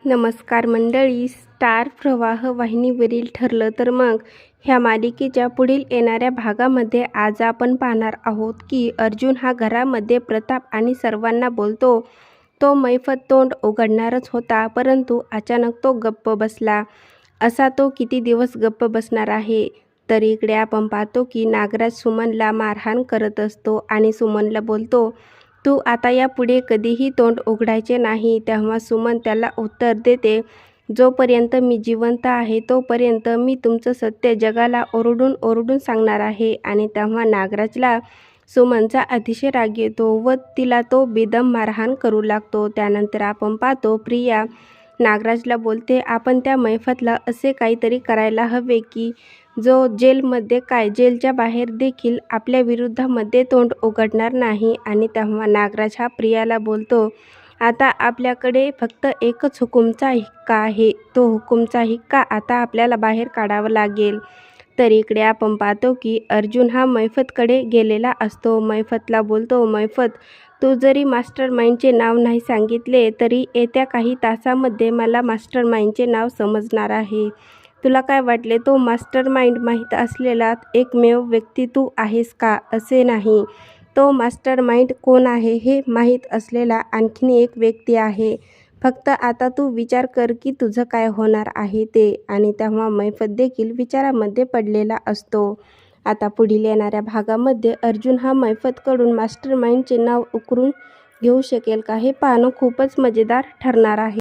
नमस्कार मंडळी, स्टार प्रवाह वाहिनीवरील ठरलं तर मग ह्या मालिकेच्या पुढील येणाऱ्या भागामध्ये आज आपण पाहणार आहोत की अर्जुन हा घरामध्ये प्रताप आणि सर्वांना बोलतो. तो मैफत तोंड उघडणारच होता, परंतु अचानक तो गप्प बसला. असा तो किती दिवस गप्प बसणार आहे? तर इकडे आपण पाहतो की नागराज सुमनला मारहाण करत असतो आणि सुमनला बोलतो, तू आता यापुढे कधीही तोंड उघडायचे नाही. तेव्हा सुमन त्याला उत्तर देते, जोपर्यंत मी जिवंत आहे तोपर्यंत मी तुमचं सत्य जगाला ओरडून ओरडून सांगणार आहे. आणि तेव्हा नागराजला सुमनचा अतिशय राग येतो व तिला तो बेदम मारहाण करू लागतो. त्यानंतर आपण पाहतो प्रिया नागराजला बोलते, आपण त्या मैफतला असे काहीतरी करायला हवे की जो जेलमध्ये काय जेलच्या बाहेर देखील आपल्या विरुद्धामध्ये तोंड उघडणार नाही. आणि तेव्हा नागराज हा प्रियाला बोलतो, आता आपल्याकडे फक्त एकच हुकूमचा हिक्का आहे. तो हुकूमचा हिक्का आता आपल्याला बाहेर काढावा लागेल. तर इकडे आपण पाहतो की अर्जुन हा मैफतकडे गेलेला असतो. मैफतला बोलतो, मैफत तू जरी मास्टर माइंडचे नाव नाही सांगितले तरी येत्या काही तासामध्ये मला मास्टर माइंडचे नाव समजणार आहे. तुला काय वाटले, तो मास्टर माइंड माहीत असलेला एकमेव व्यक्ती तू आहेस का? असे नाही, तो मास्टर माइंड कोण आहे हे माहीत असलेला आणखीन एक व्यक्ती आहे. फक्त आता तू विचार कर की तुझं काय होणार आहे ते. आणि तेव्हा मैफत देखील विचारामध्ये पडलेला असतो. आता पुढील येणाऱ्या भागामध्ये अर्जुन हा मैफतकडून मास्टर माइंडचे नाव उकरून घेऊ शकेल का, हे पाहणं खूपच मजेदार ठरणार आहे.